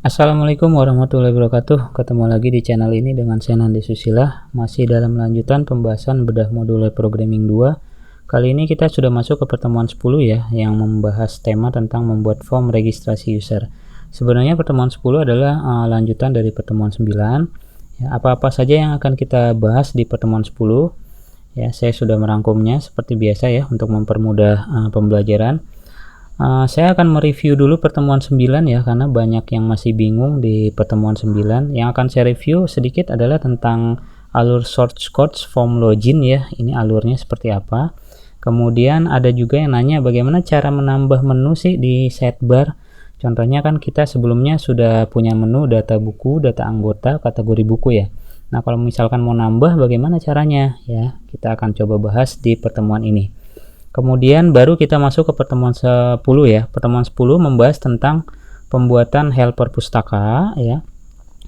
Assalamualaikum warahmatullahi wabarakatuh. Ketemu lagi di channel ini dengan saya Nandi Susila. Masih dalam lanjutan pembahasan bedah modul programming 2. Kali ini kita sudah masuk ke pertemuan 10 ya, yang membahas tema tentang membuat form registrasi user. Sebenarnya pertemuan 10 adalah lanjutan dari pertemuan 9. Ya, apa-apa saja yang akan kita bahas di pertemuan 10. Ya, saya sudah merangkumnya seperti biasa ya untuk mempermudah pembelajaran. Saya akan mereview dulu pertemuan 9 ya, karena banyak yang masih bingung di pertemuan 9. Yang akan saya review sedikit adalah tentang alur source code form login ya. Ini alurnya seperti apa. Kemudian ada juga yang nanya bagaimana cara menambah menu sih di sidebar. Contohnya kan kita sebelumnya sudah punya menu data buku, data anggota, kategori buku ya. Nah, kalau misalkan mau nambah bagaimana caranya ya, kita akan coba bahas di pertemuan ini. Kemudian baru kita masuk ke pertemuan 10 ya. Pertemuan 10 membahas tentang pembuatan helper pustaka ya.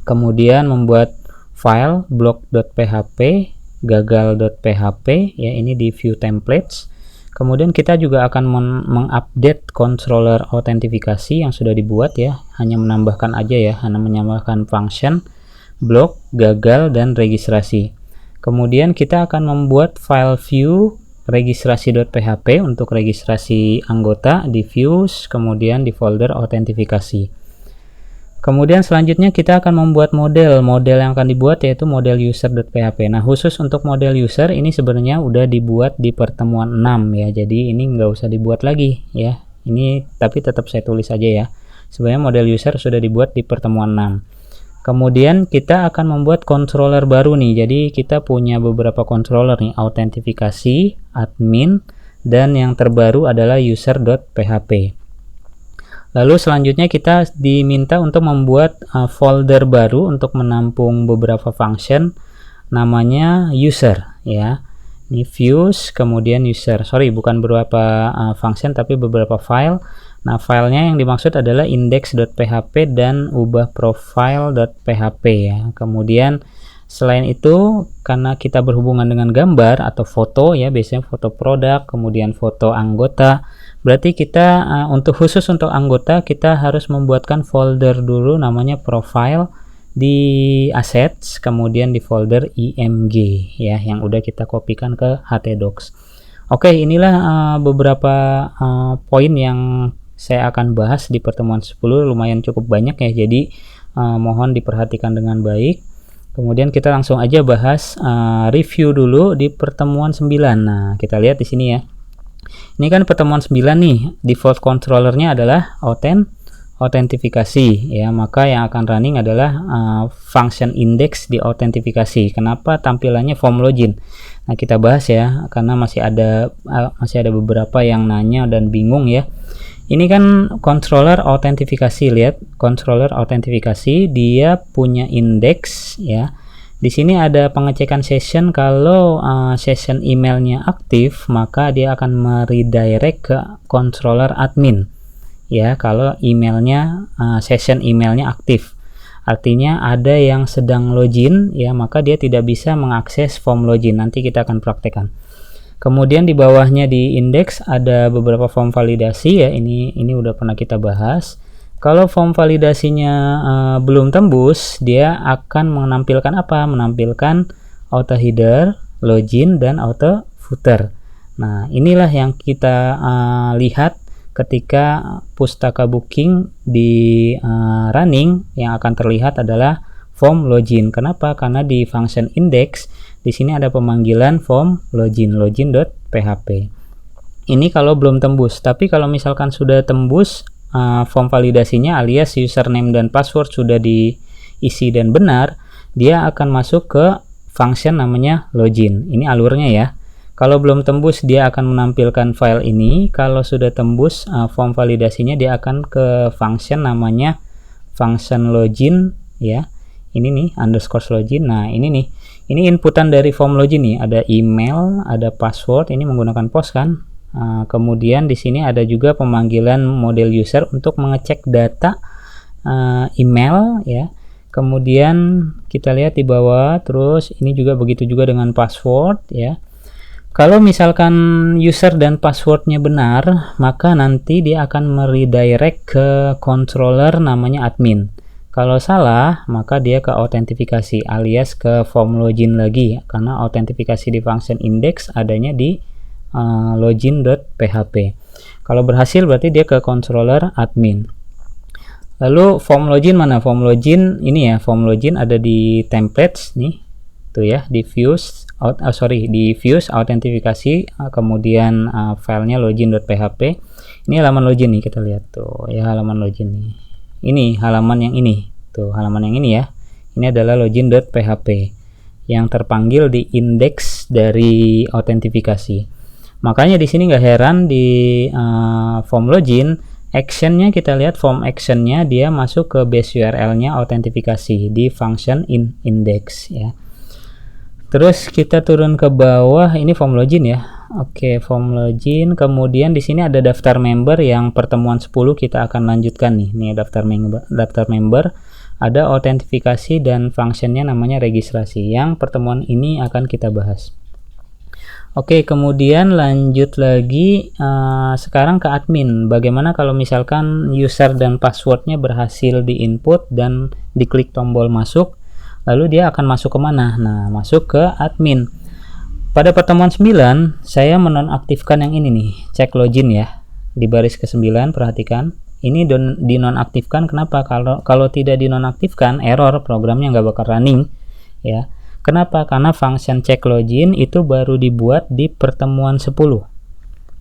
Kemudian membuat file blog.php, gagal.php ya, ini di view templates. Kemudian kita juga akan mengupdate controller autentifikasi yang sudah dibuat ya. Hanya menambahkan aja ya, hanya menambahkan function, blog, gagal, dan registrasi. Kemudian kita akan membuat file view registrasi.php untuk registrasi anggota di views, kemudian di folder autentifikasi. Kemudian selanjutnya kita akan membuat model yang akan dibuat yaitu model user.php. Nah, khusus untuk model user ini sebenarnya udah dibuat di pertemuan 6 ya, jadi ini nggak usah dibuat lagi ya. Ini tapi tetap saya tulis aja ya, sebenarnya model user sudah dibuat di pertemuan 6. Kemudian kita akan membuat controller baru nih. Jadi kita punya beberapa controller nih, autentifikasi, admin, dan yang terbaru adalah user.php. Lalu selanjutnya kita diminta untuk membuat folder baru untuk menampung beberapa function namanya user ya. Ini views, kemudian user. Sorry, bukan beberapa function tapi beberapa file. Nah, filenya yang dimaksud adalah index.php dan ubah profile.php ya. Kemudian selain itu, karena kita berhubungan dengan gambar atau foto ya, biasanya foto produk, kemudian foto anggota, berarti kita khusus untuk anggota kita harus membuatkan folder dulu namanya profile di assets, kemudian di folder img ya, yang udah kita kopikan ke htdocs. Oke, inilah beberapa poin yang saya akan bahas di pertemuan 10, lumayan cukup banyak ya, jadi mohon diperhatikan dengan baik. Kemudian kita langsung aja bahas review dulu di pertemuan 9. Nah, kita lihat di sini ya. Ini kan pertemuan 9 nih, default controllernya adalah autentifikasi ya, maka yang akan running adalah function index di autentifikasi. Kenapa tampilannya form login? Nah, kita bahas ya, karena masih ada beberapa yang nanya dan bingung ya. Ini kan controller autentifikasi, lihat controller autentifikasi dia punya index ya. Di sini ada pengecekan session, kalau session emailnya aktif maka dia akan meredirect ke controller admin ya, kalau emailnya session emailnya aktif. Artinya ada yang sedang login ya, maka dia tidak bisa mengakses form login. Nanti kita akan praktekkan. Kemudian di bawahnya di index ada beberapa form validasi ya, ini udah pernah kita bahas. Kalau form validasinya belum tembus, dia akan menampilkan apa? Menampilkan auto header, login, dan auto footer. Nah, inilah yang kita lihat ketika pustaka booking di running, yang akan terlihat adalah form login. Kenapa? Karena di function index di sini ada pemanggilan form login.php. Ini kalau belum tembus, tapi kalau misalkan sudah tembus form validasinya alias username dan password sudah diisi dan benar, dia akan masuk ke function namanya login. Ini alurnya ya. Kalau belum tembus dia akan menampilkan file ini. Kalau sudah tembus form validasinya dia akan ke function namanya function login ya. Ini nih underscore login. Nah, ini nih. Ini inputan dari form login nih, ada email, ada password, ini menggunakan post kan. Kemudian di sini ada juga pemanggilan model user untuk mengecek data email ya. Kemudian kita lihat di bawah, terus ini juga begitu juga dengan password ya. Kalau misalkan user dan passwordnya benar, maka nanti dia akan meredirect ke controller namanya admin. Kalau salah, maka dia ke autentifikasi alias ke form login lagi, karena autentifikasi di function index adanya di login.php. Kalau berhasil berarti dia ke controller admin. Lalu form login mana? Form login ini ya, form login ada di templates nih, tuh ya, di views di views autentifikasi, kemudian filenya login.php. Ini halaman login nih, kita lihat tuh ya, halaman login nih. Ini halaman yang ini, tuh halaman yang ini ya. Ini adalah login.php yang terpanggil di indeks dari autentifikasi. Makanya di sini nggak heran di form login actionnya, kita lihat form actionnya dia masuk ke base URL-nya autentifikasi di function index ya. Terus kita turun ke bawah, ini form login ya. Oke, form login. Kemudian di sini ada daftar member yang pertemuan 10 kita akan lanjutkan nih. Ini daftar member. Ada autentifikasi dan functionnya namanya registrasi. Yang pertemuan ini akan kita bahas. Oke, kemudian lanjut lagi sekarang ke admin. Bagaimana kalau misalkan user dan passwordnya berhasil diinput dan diklik tombol masuk, lalu dia akan masuk kemana? Nah, masuk ke admin. Pada pertemuan 9, saya menonaktifkan yang ini nih, cek login ya. Di baris ke-9, perhatikan. Ini dinonaktifkan, kenapa? Kalau tidak dinonaktifkan, error, programnya nggak bakal running ya. Kenapa? Karena function cek login itu baru dibuat di pertemuan 10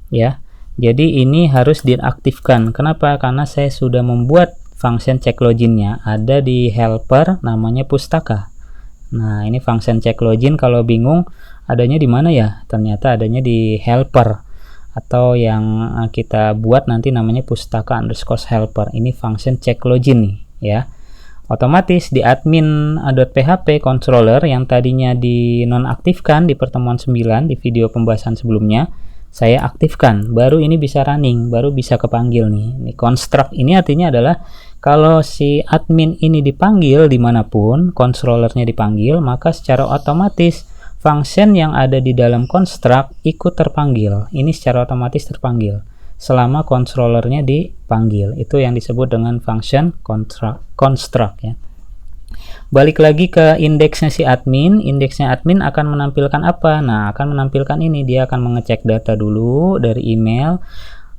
ya. Jadi ini harus diaktifkan. Kenapa? Karena saya sudah membuat function cek loginnya, ada di helper namanya pustaka. Nah, ini function cek login, kalau bingung adanya di mana ya? Ternyata adanya di helper, atau yang kita buat nanti namanya pustaka_helper. Ini function cek login nih ya. Otomatis di admin.php controller yang tadinya dinonaktifkan di pertemuan 9 di video pembahasan sebelumnya, saya aktifkan, baru ini bisa running, baru bisa kepanggil nih. Ini construct ini artinya adalah kalau si admin ini dipanggil dimanapun, controllernya dipanggil, maka secara otomatis function yang ada di dalam construct ikut terpanggil. Ini secara otomatis terpanggil selama controllernya dipanggil. Itu yang disebut dengan function construct ya. Balik lagi ke indeksnya si admin. Indeksnya admin akan menampilkan apa? Nah, akan menampilkan ini. Dia akan mengecek data dulu dari email,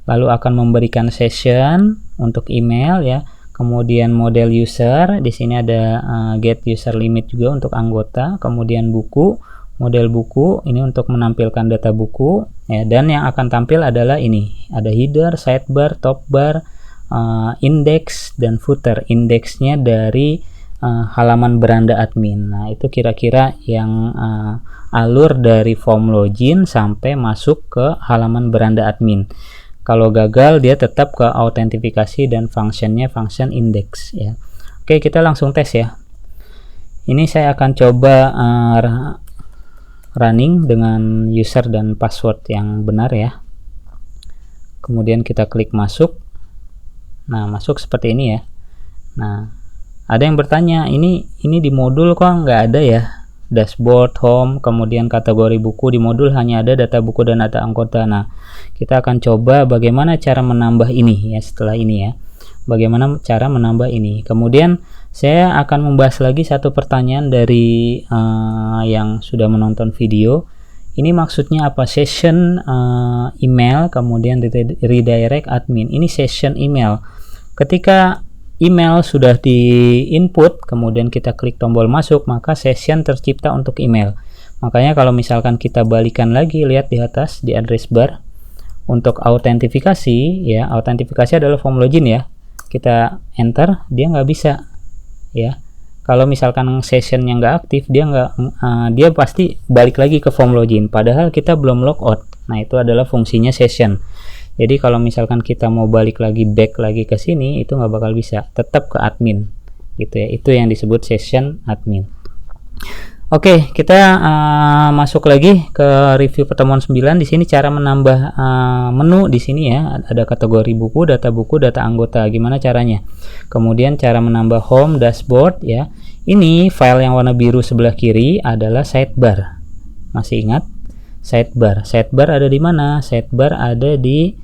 lalu akan memberikan session untuk email ya. Kemudian model user, di sini ada get user limit juga untuk anggota. Kemudian buku, model buku, ini untuk menampilkan data buku ya. Dan yang akan tampil adalah ini, ada header, sidebar, top bar, index, dan footer. Indeksnya dari halaman beranda admin. Nah, itu kira-kira yang alur dari form login sampai masuk ke halaman beranda admin. Kalau gagal, dia tetap ke autentifikasi dan functionnya function index ya. Oke, kita langsung tes ya. Ini saya akan coba running dengan user dan password yang benar ya. Kemudian kita klik masuk. Nah, masuk seperti ini ya. Nah, ada yang bertanya, ini di modul kok nggak ada ya? Dashboard, home, kemudian kategori buku, di modul hanya ada data buku dan data anggota. Nah, kita akan coba bagaimana cara menambah ini ya setelah ini ya. Bagaimana cara menambah ini. Kemudian saya akan membahas lagi satu pertanyaan dari yang sudah menonton video. Ini maksudnya apa? Session email, kemudian redirect admin. Ini session email. Ketika email sudah di input, kemudian kita klik tombol masuk, maka session tercipta untuk email. Makanya kalau misalkan kita balikan lagi, lihat di atas di address bar, untuk autentifikasi ya, autentifikasi adalah form login ya. Kita enter, dia nggak bisa ya. Kalau misalkan sessionnya nggak aktif, dia pasti balik lagi ke form login, padahal kita belum logout. Nah, itu adalah fungsinya session. Jadi kalau misalkan kita mau balik lagi, back lagi ke sini, itu nggak bakal bisa, tetap ke admin gitu ya. Itu yang disebut session admin. Oke, kita masuk lagi ke review pertemuan 9. Di sini cara menambah menu di sini ya, ada kategori buku, data anggota. Gimana caranya? Kemudian cara menambah home, dashboard ya. Ini file yang warna biru sebelah kiri adalah sidebar. Masih ingat? Sidebar. Sidebar ada di mana? Sidebar ada di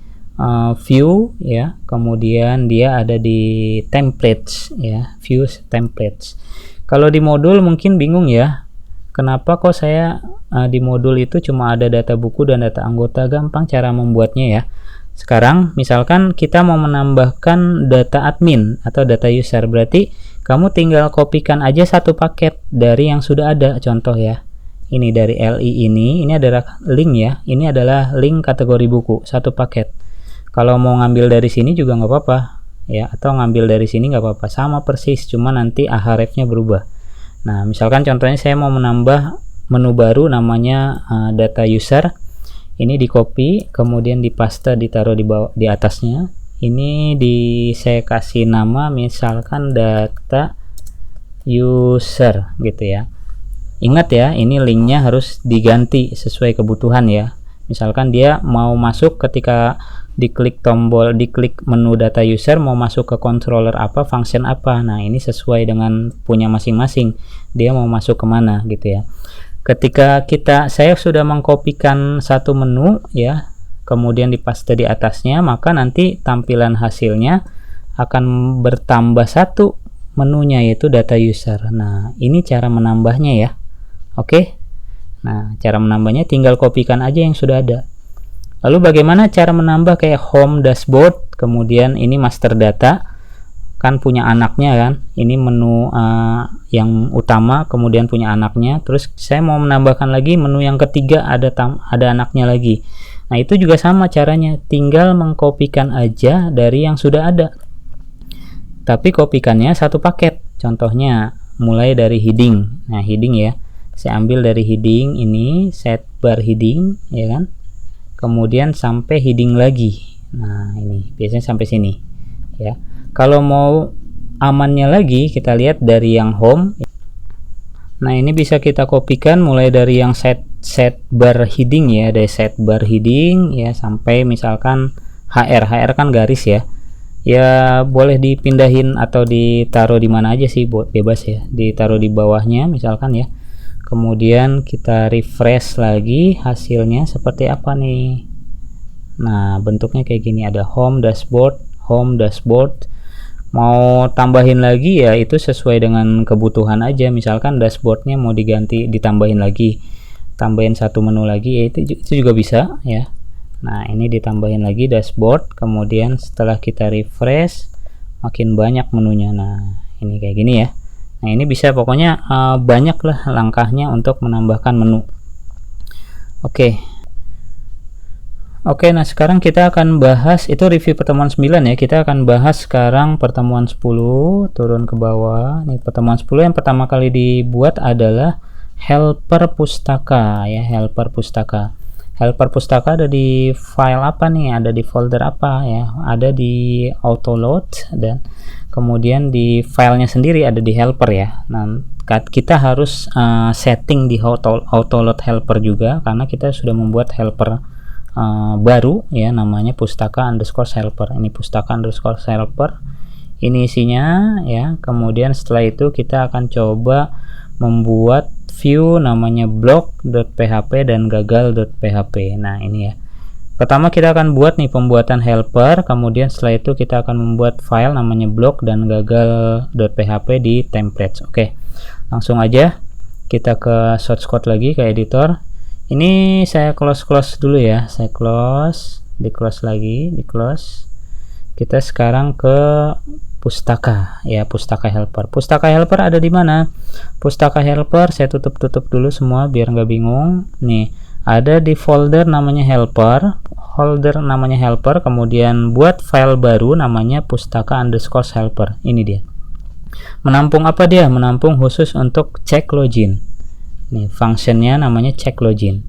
view ya, kemudian dia ada di templates ya, view templates. Kalau di modul mungkin bingung ya, kenapa kok saya di modul itu cuma ada data buku dan data anggota. Gampang cara membuatnya ya. Sekarang misalkan kita mau menambahkan data admin atau data user, berarti kamu tinggal kopikan aja satu paket dari yang sudah ada. Contoh ya, ini dari LI ini adalah link ya, ini adalah link kategori buku, satu paket. Kalau mau ngambil dari sini juga nggak apa-apa ya, atau ngambil dari sini nggak apa-apa, sama persis, cuma nanti href-nya berubah. Nah misalkan contohnya saya mau menambah menu baru namanya data user. Ini di copy, kemudian di paste, ditaruh di bawah, di atasnya. Ini saya kasih nama misalkan data user gitu ya. Ingat ya, ini linknya harus diganti sesuai kebutuhan ya. Misalkan dia mau masuk ketika diklik tombol, diklik menu data user, mau masuk ke controller apa, function apa. Nah ini sesuai dengan punya masing-masing, dia mau masuk kemana gitu ya. Ketika saya sudah mengkopikan satu menu ya, kemudian dipaste di atasnya, maka nanti tampilan hasilnya akan bertambah satu menunya, yaitu data user. Nah ini cara menambahnya ya. Oke, nah cara menambahnya tinggal kopikan aja yang sudah ada. Lalu bagaimana cara menambah kayak home dashboard, kemudian ini master data, kan punya anaknya kan, ini menu yang utama, kemudian punya anaknya, terus saya mau menambahkan lagi menu yang ketiga, ada anaknya lagi. Nah itu juga sama caranya, tinggal mengkopikan aja dari yang sudah ada, tapi kopikannya satu paket. Contohnya mulai dari heading. Nah heading ya, saya ambil dari heading ini, set bar heading ya kan, kemudian sampai heading lagi. Nah ini biasanya sampai sini ya. Kalau mau amannya lagi, kita lihat dari yang home. Nah ini bisa kita kopikan mulai dari yang set bar heading ya, dari set bar heading ya sampai misalkan HR kan garis ya. Ya boleh dipindahin atau ditaruh di mana aja sih, bebas ya, ditaruh di bawahnya misalkan ya. Kemudian kita refresh lagi, hasilnya seperti apa nih. Nah bentuknya kayak gini, ada home dashboard. Mau tambahin lagi ya itu sesuai dengan kebutuhan aja, misalkan dashboardnya mau diganti, ditambahin lagi, tambahin satu menu lagi ya, itu juga bisa ya. Nah ini ditambahin lagi dashboard, kemudian setelah kita refresh makin banyak menunya. Nah ini kayak gini ya. Nah ini bisa, pokoknya banyak lah langkahnya untuk menambahkan menu. Oke, nah sekarang kita akan bahas, itu review pertemuan 9 ya, kita akan bahas sekarang pertemuan 10, turun ke bawah. Nih pertemuan 10 yang pertama kali dibuat adalah helper pustaka ya, helper pustaka. Helper pustaka ada di file apa nih, ada di folder apa ya, ada di autoload, dan kemudian di filenya sendiri ada di helper ya. Nah kita harus setting di autoload helper juga, karena kita sudah membuat helper baru ya, namanya pustaka underscore helper. Ini pustaka underscore helper, ini isinya ya. Kemudian setelah itu kita akan coba membuat view namanya block.php dan gagal.php. Nah ini ya, pertama kita akan buat nih pembuatan helper, kemudian setelah itu kita akan membuat file namanya block dan gagal.php di templates. Oke, langsung aja kita ke source code lagi, ke editor. Ini saya close dulu ya, saya di close lagi, kita sekarang ke pustaka ya, pustaka helper. Pustaka helper ada di mana? Pustaka helper saya tutup dulu semua biar nggak bingung. Nih ada di folder namanya helper, kemudian buat file baru namanya pustaka underscore helper. Ini dia, menampung apa dia? Menampung khusus untuk cek login. Nih functionnya namanya check login.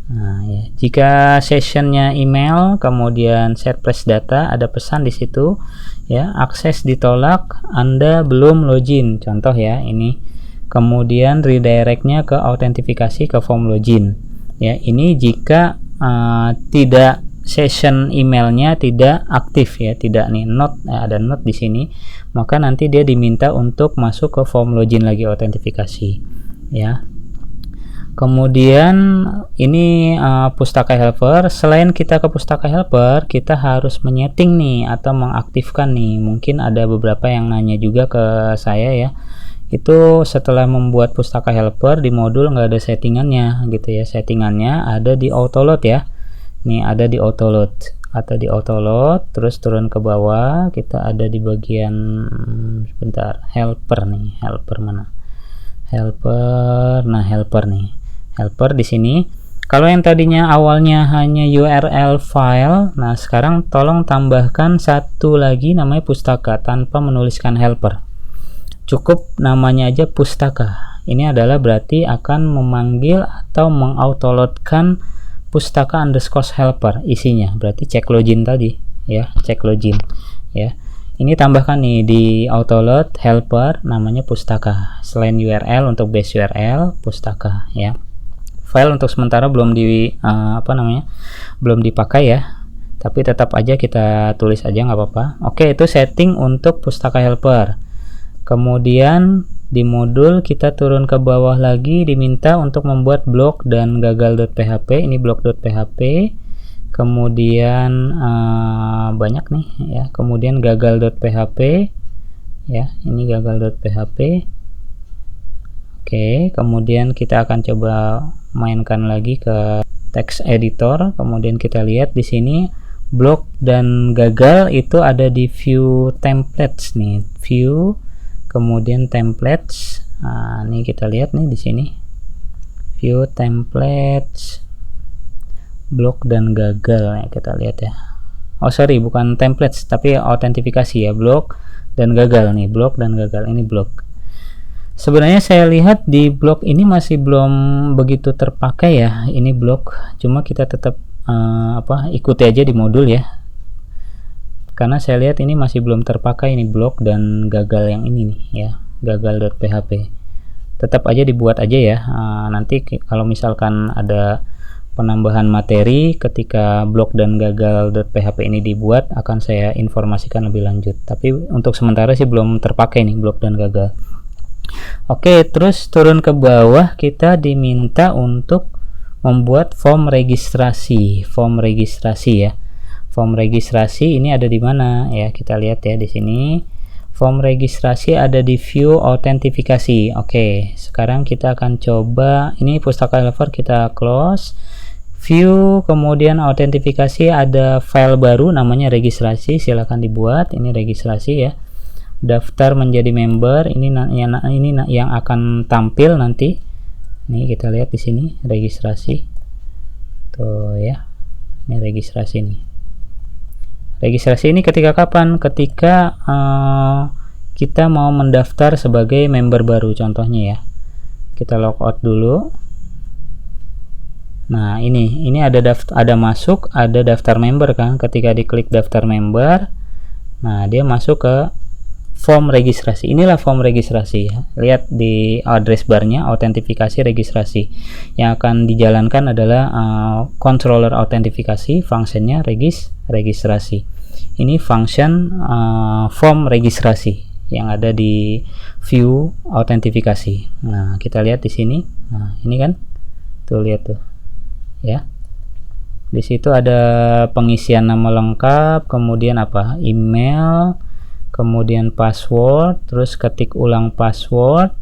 Nah ya, jika sessionnya email kemudian set press data, ada pesan di situ ya, akses ditolak, Anda belum login, contoh ya ini. Kemudian redirectnya ke autentifikasi ke form login ya. Ini jika tidak, session emailnya tidak aktif ya, tidak nih not, ada not di sini, maka nanti dia diminta untuk masuk ke form login lagi, autentifikasi ya. Kemudian ini pustaka helper. Selain kita ke pustaka helper, kita harus menyeting nih atau mengaktifkan nih. Mungkin ada beberapa yang nanya juga ke saya ya. Itu setelah membuat pustaka helper di modul nggak ada settingannya gitu ya. Settingannya ada di autoload ya. Nih ada di autoload atau di autoload, terus turun ke bawah kita ada di bagian sebentar, helper nih. Helper mana? Helper. Nah, helper nih. Helper di sini. Kalau yang tadinya awalnya hanya URL file, nah sekarang tolong tambahkan satu lagi namanya pustaka tanpa menuliskan helper. Cukup namanya aja pustaka. Ini adalah berarti akan memanggil atau mengautoloadkan pustaka underscore helper isinya. Berarti cek login tadi ya, cek login ya. Ini tambahkan nih di autoload helper namanya pustaka. Selain URL untuk base URL pustaka ya. File untuk sementara belum belum dipakai ya. Tapi tetap aja kita tulis aja nggak apa-apa. Oke, itu setting untuk pustaka helper. Kemudian di modul kita turun ke bawah lagi, diminta untuk membuat blok dan gagal.php. Ini blok.php. Kemudian banyak nih ya. Kemudian gagal.php ya. Ini gagal.php. Oke, kemudian kita akan coba mainkan lagi ke text editor. Kemudian kita lihat di sini blok dan gagal itu ada di view templates nih. View kemudian templates. Nah, ini kita lihat nih di sini. View templates blok dan gagal ya, kita lihat ya. Oh sorry, bukan templates tapi autentifikasi ya, blok dan gagal nih, blok dan gagal. Ini blok. Sebenarnya saya lihat di blok ini masih belum begitu terpakai ya. Ini blok, cuma kita tetap ikuti aja di modul ya. Karena saya lihat ini masih belum terpakai, ini blok dan gagal yang ini nih ya, gagal.php. Tetap aja dibuat aja ya. Nanti kalau misalkan ada penambahan materi ketika blok dan gagal.php ini dibuat, akan saya informasikan lebih lanjut. Tapi untuk sementara sih belum terpakai nih blok dan gagal. Oke, terus turun ke bawah kita diminta untuk membuat form registrasi. Form registrasi ya. Form registrasi ini ada di mana ya? Kita lihat ya di sini. Form registrasi ada di view autentifikasi. Oke, sekarang kita akan coba ini pustaka helper kita close. View kemudian autentifikasi ada file baru namanya registrasi, silakan dibuat. Ini registrasi ya. Daftar menjadi member ini yang akan tampil nanti. Nih kita lihat di sini registrasi. Tuh ya. Ini registrasi nih. Registrasi ini ketika kapan? Ketika kita mau mendaftar sebagai member baru contohnya ya. Kita logout dulu. Nah, ini ada masuk, ada daftar member kan. Ketika diklik daftar member, nah dia masuk ke form registrasi. Inilah form registrasi ya. Lihat di address barnya autentifikasi registrasi. Yang akan dijalankan adalah controller autentifikasi, fungsinya registrasi. Ini function form registrasi yang ada di view autentifikasi. Nah, kita lihat di sini. Nah, ini kan. Tuh lihat tuh. Ya. Di situ ada pengisian nama lengkap, kemudian apa? Email, kemudian password, terus ketik ulang password,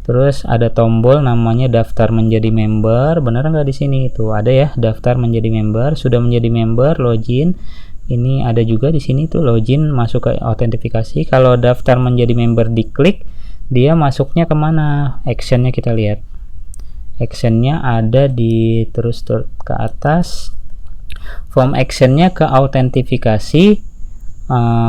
terus ada tombol namanya daftar menjadi member. Benar nggak di sini? Itu ada ya, daftar menjadi member. Sudah menjadi member, login. Ini ada juga di sini tuh login masuk ke autentifikasi. Kalau daftar menjadi member diklik, dia masuknya kemana? Actionnya kita lihat. Actionnya ada di terus ke atas. Form actionnya ke autentifikasi.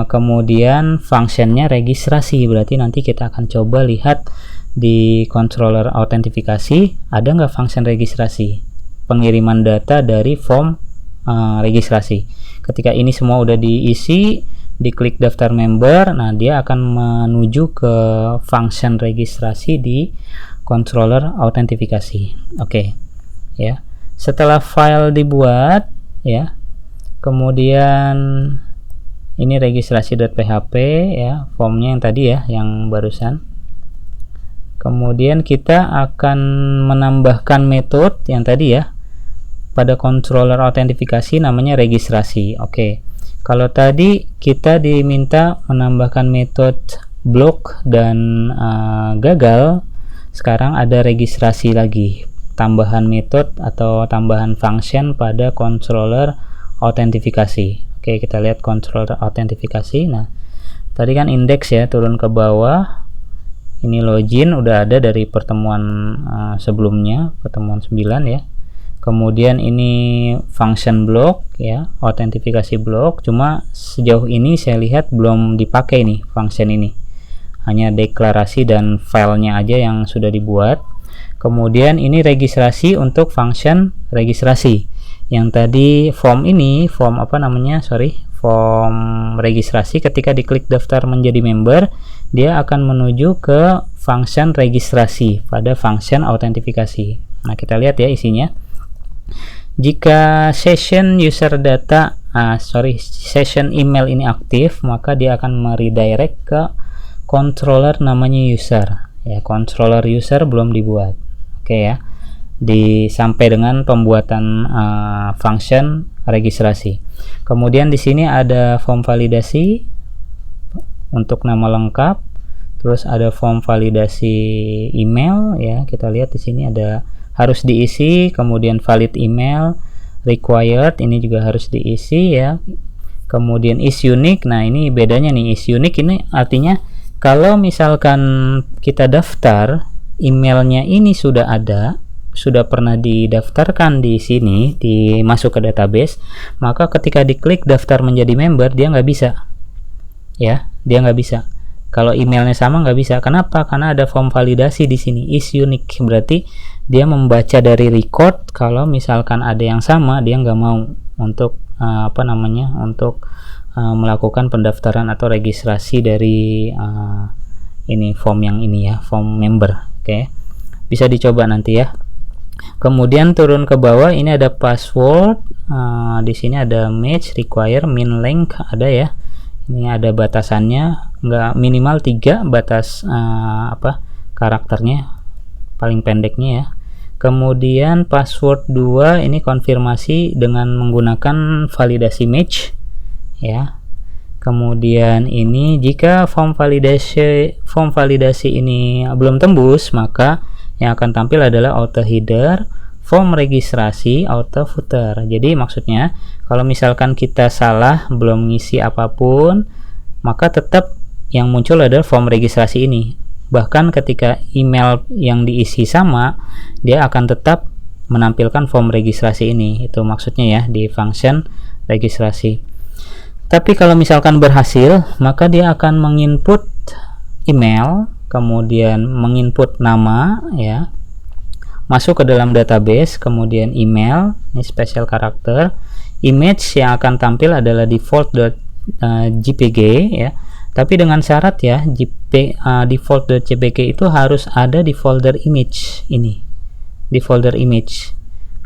Kemudian functionnya registrasi. Berarti nanti kita akan coba lihat di controller autentifikasi ada nggak function registrasi, pengiriman data dari form registrasi. Ketika ini semua udah diisi, diklik daftar member, nah dia akan menuju ke function registrasi di controller autentifikasi. Oke. Ya. Setelah file dibuat ya, kemudian ini registrasi.php ya, formnya yang tadi ya, yang barusan. Kemudian kita akan menambahkan metode yang tadi ya, pada controller autentifikasi namanya registrasi. Oke. Kalau tadi kita diminta menambahkan metode block dan gagal, sekarang ada registrasi lagi, tambahan metode atau tambahan function pada controller autentifikasi. Oke, kita lihat controller autentifikasi. Nah, tadi kan indeks ya, turun ke bawah. Ini login udah ada dari pertemuan sebelumnya, pertemuan 9 ya. Kemudian ini function block ya, autentifikasi block, cuma sejauh ini saya lihat belum dipakai nih function ini, hanya deklarasi dan filenya aja yang sudah dibuat. Kemudian ini registrasi untuk function registrasi. Yang tadi form ini, form registrasi, ketika diklik daftar menjadi member, dia akan menuju ke function registrasi pada function autentifikasi. Nah, kita lihat ya isinya. Jika session email ini aktif, maka dia akan meredirect ke controller namanya user ya. Controller user belum dibuat. Oke ya, sampai dengan pembuatan function registrasi. Kemudian di sini ada form validasi untuk nama lengkap, terus ada form validasi email ya. Kita lihat di sini ada harus diisi, kemudian valid email required, ini juga harus diisi ya. Kemudian is unique. Nah, ini bedanya nih, is unique ini artinya kalau misalkan kita daftar, emailnya ini sudah ada, sudah pernah didaftarkan di sini, masuk ke database, maka ketika diklik daftar menjadi member, dia nggak bisa ya, dia nggak bisa. Kalau emailnya sama nggak bisa. Kenapa? Karena ada form validasi di sini, is unique, berarti dia membaca dari record. Kalau misalkan ada yang sama, dia nggak mau untuk melakukan pendaftaran atau registrasi dari ini form yang ini ya, form member. Oke, bisa dicoba nanti ya. Kemudian turun ke bawah, ini ada password. Di sini ada match, require, min length ada ya. Ini ada batasannya, nggak minimal 3 batas karakternya, paling pendeknya ya. Kemudian password 2 ini konfirmasi dengan menggunakan validasi match ya. Kemudian ini jika form validasi ini belum tembus, maka yang akan tampil adalah auto header, form registrasi, auto footer. Jadi maksudnya kalau misalkan kita salah belum ngisi apapun, maka tetap yang muncul adalah form registrasi ini. Bahkan ketika email yang diisi sama, dia akan tetap menampilkan form registrasi ini. Itu maksudnya ya di function registrasi. Tapi kalau misalkan berhasil, maka dia akan menginput email, kemudian menginput nama ya, masuk ke dalam database, kemudian email, ini special character, image yang akan tampil adalah default.jpg ya. Tapi dengan syarat ya, default.jpg itu harus ada di folder image ini, di folder image.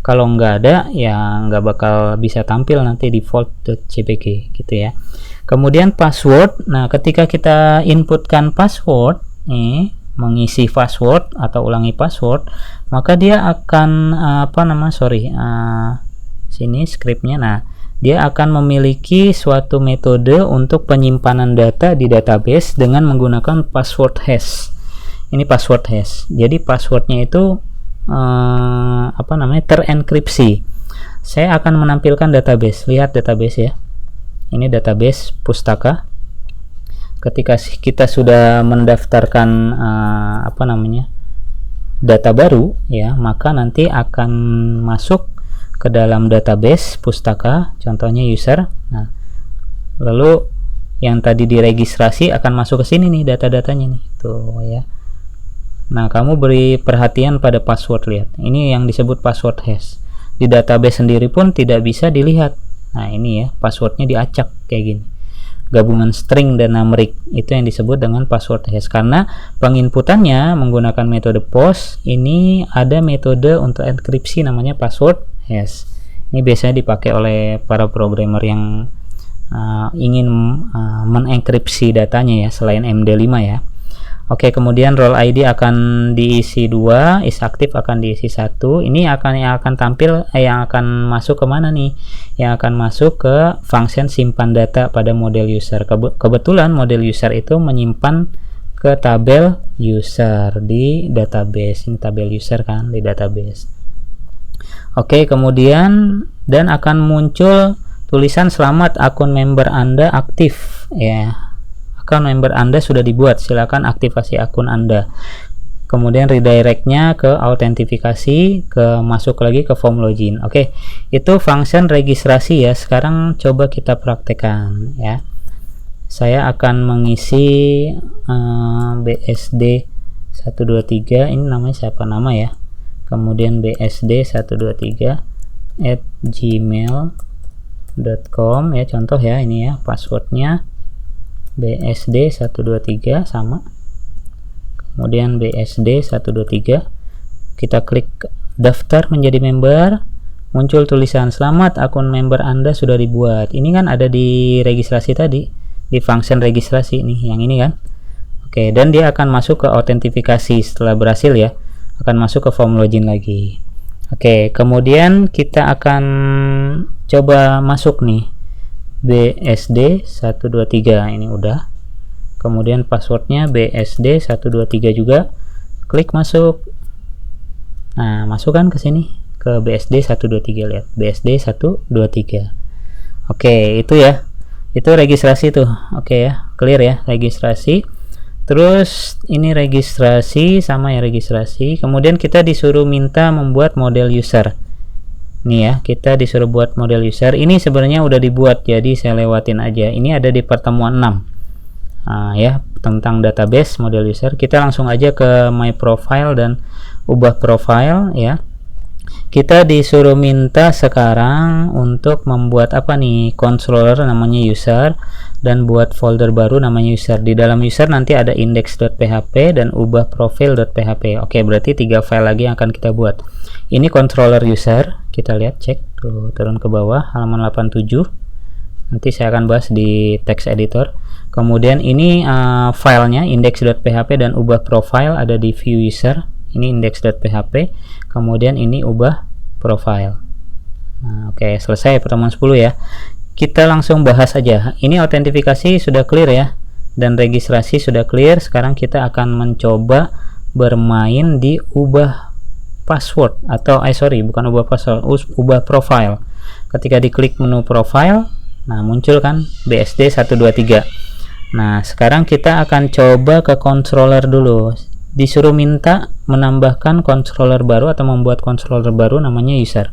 Kalau nggak ada ya nggak bakal bisa tampil nanti default.jpg gitu ya. Kemudian password. Nah, ketika kita inputkan password nih, mengisi password atau ulangi password, maka dia akan sini scriptnya. Nah, dia akan memiliki suatu metode untuk penyimpanan data di database dengan menggunakan password hash. Ini password hash. Jadi passwordnya itu terenkripsi. Saya akan menampilkan database. Lihat database ya. Ini database pustaka. Ketika kita sudah mendaftarkan data baru ya, maka nanti akan masuk ke dalam database pustaka, contohnya user. Nah, lalu yang tadi diregistrasi akan masuk ke sini nih, data-datanya nih tuh ya. Nah, kamu beri perhatian pada password, lihat ini yang disebut password hash. Di database sendiri pun tidak bisa dilihat. Nah, ini ya, passwordnya diacak kayak gini, gabungan string dan numeric, itu yang disebut dengan password hash. Karena penginputannya menggunakan metode post, ini ada metode untuk enkripsi namanya password hash. Ini biasanya dipakai oleh para programmer yang ingin mengenkripsi datanya ya, selain MD5 ya. Oke, kemudian role ID akan diisi 2, is aktif akan diisi 1. Ini yang akan tampil yang akan masuk ke mana nih? Yang akan masuk ke function simpan data pada model user. Kebetulan model user itu menyimpan ke tabel user di database. Ini tabel user kan di database. Oke, kemudian dan akan muncul tulisan selamat akun member Anda aktif ya. Akun member Anda sudah dibuat, silakan aktivasi akun Anda. Kemudian redirectnya ke autentifikasi, masuk lagi ke form login. Oke, itu function registrasi ya. Sekarang coba kita praktekkan ya. Saya akan mengisi BSD 123, ini namanya siapa nama ya. Kemudian BSD 123@gmail.com ya, contoh ya, ini ya passwordnya. BSD 123 sama, kemudian BSD 123, kita klik daftar menjadi member, muncul tulisan selamat akun member Anda sudah dibuat. Ini kan ada di registrasi tadi, di function registrasi nih, yang ini kan. Oke, dan dia akan masuk ke autentifikasi setelah berhasil ya, akan masuk ke form login lagi. Oke, kemudian kita akan coba masuk nih BSD 123, ini udah. Kemudian passwordnya BSD 123 juga, klik masuk. Nah, masuk kan ke sini ke BSD 123, lihat BSD 123. Oke, itu ya, itu registrasi tuh. Oke ya, clear ya registrasi. Terus ini registrasi sama ya, registrasi. Kemudian kita disuruh minta membuat model user. Nih ya, kita disuruh buat model user. Ini sebenarnya udah dibuat, jadi saya lewatin aja. Ini ada di pertemuan 6 ya, tentang database model user. Kita langsung aja ke my profile dan ubah profile ya. Kita disuruh minta sekarang untuk membuat apa nih, controller namanya user, dan buat folder baru namanya user. Di dalam user nanti ada index.php dan ubah profile.php. Oke, berarti 3 file lagi yang akan kita buat. Ini controller user, kita lihat, cek tuh, turun ke bawah halaman 87. Nanti saya akan bahas di text editor. Kemudian ini filenya index.php dan ubah profile ada di view user. Ini index.php, kemudian ini ubah profile. Nah, oke, selesai pertemuan 10 ya. Kita langsung bahas aja. Ini autentifikasi sudah clear ya, dan registrasi sudah clear. Sekarang kita akan mencoba bermain di ubah password atau bukan ubah password, ubah profile. Ketika diklik menu profile, nah muncul kan BSD 123. Nah, sekarang kita akan coba ke controller dulu. Disuruh minta menambahkan controller baru atau membuat controller baru namanya user.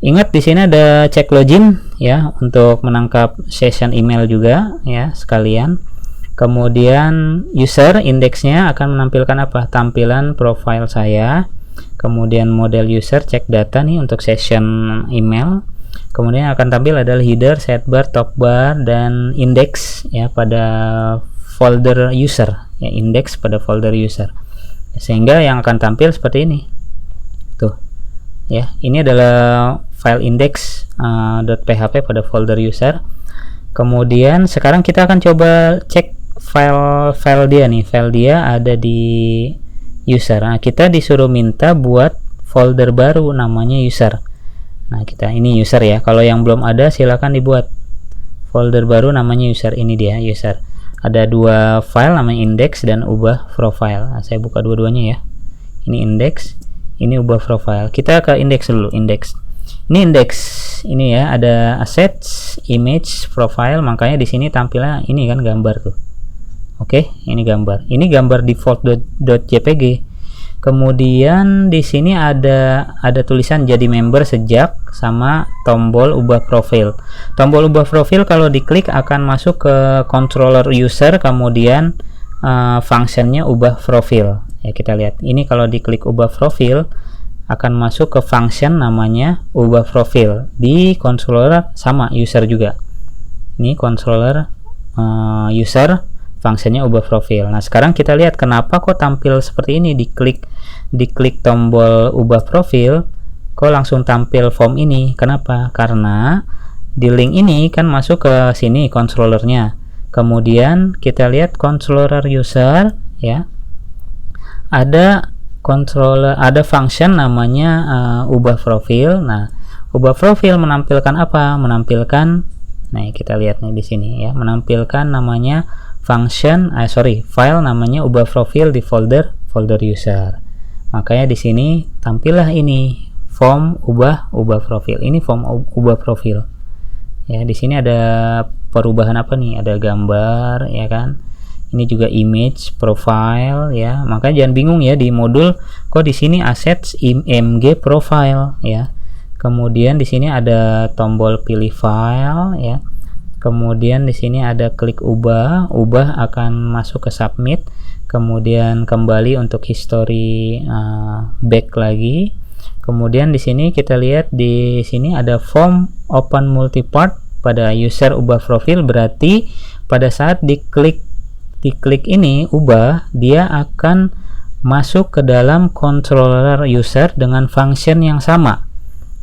Ingat di sini ada cek login ya, untuk menangkap session email juga ya sekalian. Kemudian user indeksnya akan menampilkan apa? Tampilan profile saya. Kemudian model user cek data nih untuk session email. Kemudian akan tampil adalah header, sidebar, topbar, dan index ya pada folder user ya, index pada folder user, sehingga yang akan tampil seperti ini tuh ya. Ini adalah file index.php pada folder user. Kemudian sekarang kita akan coba cek file dia nih, file dia ada di user. Nah, kita disuruh minta buat folder baru namanya user. Nah, kita ini user ya, kalau yang belum ada silakan dibuat folder baru namanya user. Ini dia user. Ada 2 file namanya index dan ubah profile. Nah, saya buka dua-duanya ya. Ini index, ini ubah profile. Kita ke index dulu, index. Ini index, ini ya, ada assets, image, profile. Makanya di sini tampilnya ini kan gambar tuh. Oke, ini gambar. Ini gambar default.jpg. Kemudian di sini ada tulisan jadi member sejak sama tombol ubah profil. Tombol ubah profil kalau diklik akan masuk ke controller user, kemudian functionnya ubah profil. Ya, kita lihat. Ini kalau diklik ubah profil akan masuk ke function namanya ubah profil di controller sama user juga. Ini controller user, functionnya ubah profil. Nah, sekarang kita lihat kenapa kok tampil seperti ini. Diklik tombol ubah profil kok langsung tampil form ini. Kenapa? Karena di link ini kan masuk ke sini controllernya, Kemudian kita lihat controller user ya. Ada function namanya ubah profil. Nah, ubah profil menampilkan apa? Menampilkan, nah kita lihat nih di sini ya, menampilkan namanya file namanya ubah profil di folder user. Makanya di sini tampillah ini form ubah profil. Ini form ubah profil. Ya, di sini ada perubahan apa nih? Ada gambar ya kan. Ini juga image profile ya. Makanya jangan bingung ya di modul kok di sini assets img profile ya. Kemudian di sini ada tombol pilih file ya. Kemudian di sini ada klik ubah akan masuk ke submit. Kemudian kembali untuk history back lagi. Kemudian di sini kita lihat di sini ada form open multipart pada user ubah profil, berarti pada saat diklik ini ubah, dia akan masuk ke dalam controller user dengan function yang sama.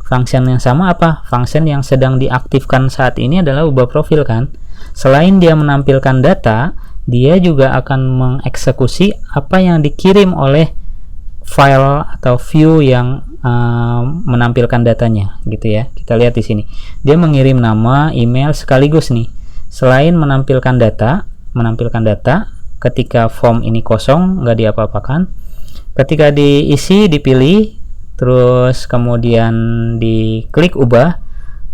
Function yang sama apa? Function yang sedang diaktifkan saat ini adalah ubah profil kan. Selain dia menampilkan data, dia juga akan mengeksekusi apa yang dikirim oleh file atau view yang menampilkan datanya gitu ya. Kita lihat di sini. Dia mengirim nama, email sekaligus nih. Selain menampilkan data, ketika form ini kosong, nggak diapa-apakan. Ketika diisi, dipilih, terus kemudian diklik ubah,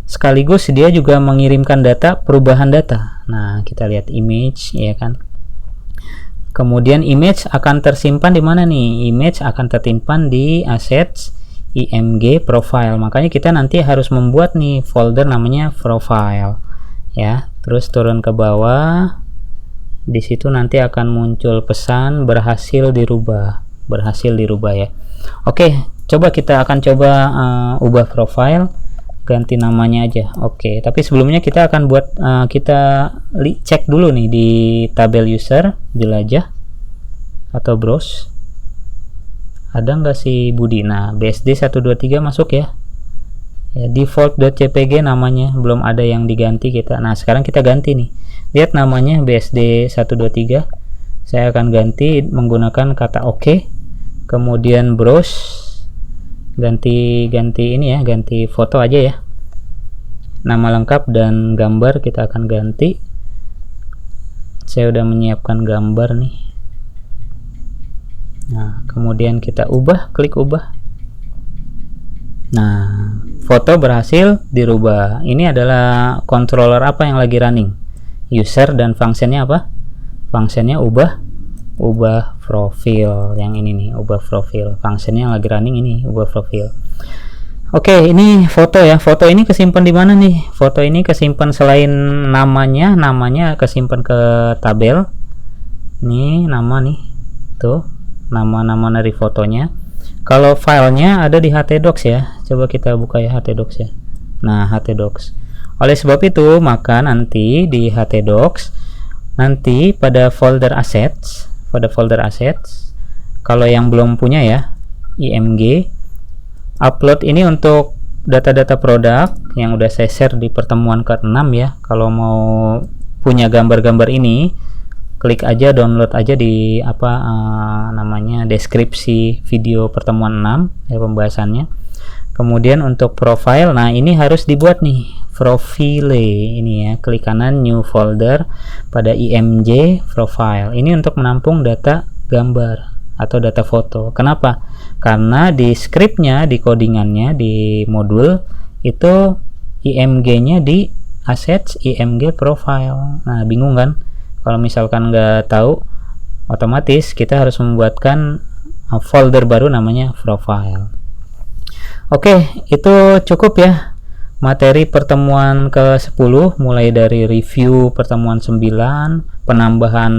sekaligus dia juga mengirimkan data, perubahan data. Nah, kita lihat image ya kan. Kemudian image akan tersimpan di mana nih? Image akan tersimpan di assets img profile. Makanya kita nanti harus membuat nih folder namanya profile ya. Terus turun ke bawah. Di situ nanti akan muncul pesan berhasil dirubah ya. Oke, kita akan coba ubah profile, ganti namanya aja. Oke, tapi sebelumnya kita akan buat kita cek dulu nih di tabel user, jelajah atau browse. Ada nggak si Budi? Nah, BSD 123 masuk ya. Default.cpg namanya, belum ada yang diganti kita. Nah, sekarang kita ganti nih. Lihat namanya BSD 123. Saya akan ganti menggunakan kata OK. Kemudian browse, ganti ini ya, ganti foto aja ya. Nama lengkap dan gambar kita akan ganti. Saya udah menyiapkan gambar nih. Nah, kemudian kita klik ubah. Nah, foto berhasil dirubah. Ini adalah controller apa yang lagi running? User, dan fungsinya apa? Fungsinya ubah profil. Yang ini nih, ubah profil. Fungsinya yang lagi running ini, ubah profil. Oke, ini foto ya. Foto ini kesimpan di mana nih? Foto ini kesimpan selain namanya kesimpan ke tabel. Nih nama nih. Tuh, nama dari fotonya. Kalau filenya ada di htdocs ya. Coba kita buka ya htdocs ya. Nah, htdocs. Oleh sebab itu, maka nanti di htdocs, nanti pada folder assets, kalau yang belum punya ya, img, upload ini untuk data-data produk yang udah saya share di pertemuan ke-6 ya. Kalau mau punya gambar-gambar ini, klik aja, download aja di deskripsi video pertemuan 6 ya, pembahasannya. Kemudian untuk profile, nah ini harus dibuat nih profile ini ya, klik kanan new folder pada img profile. Ini untuk menampung data gambar atau data foto. Kenapa? Karena di scriptnya, di codingannya, di modul itu img nya di assets img profile. Nah, bingung kan? Kalau misalkan nggak tahu, otomatis kita harus membuatkan folder baru namanya profile. Oke, itu cukup ya materi pertemuan ke-10, mulai dari review pertemuan 9, penambahan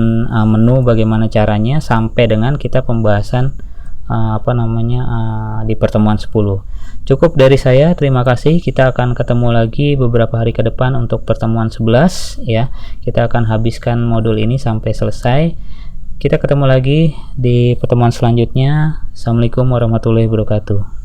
menu bagaimana caranya, sampai dengan kita pembahasan di pertemuan 10. Cukup dari saya, terima kasih. Kita akan ketemu lagi beberapa hari ke depan untuk pertemuan 11 ya. Kita akan habiskan modul ini sampai selesai. Kita ketemu lagi di pertemuan selanjutnya. Assalamualaikum warahmatullahi wabarakatuh.